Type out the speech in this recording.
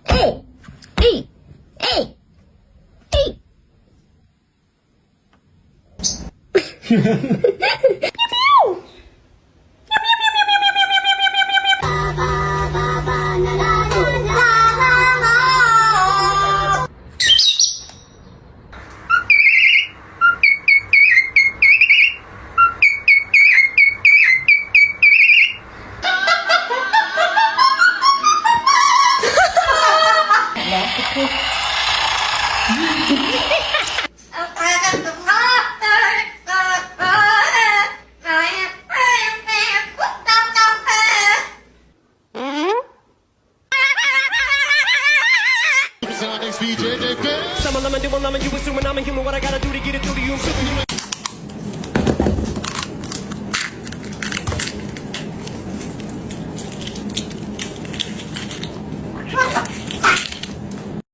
Hey! Hey! Hey! Hey! Some of them, you assuming I'm a human. What I gotta do to get it through to you? I'm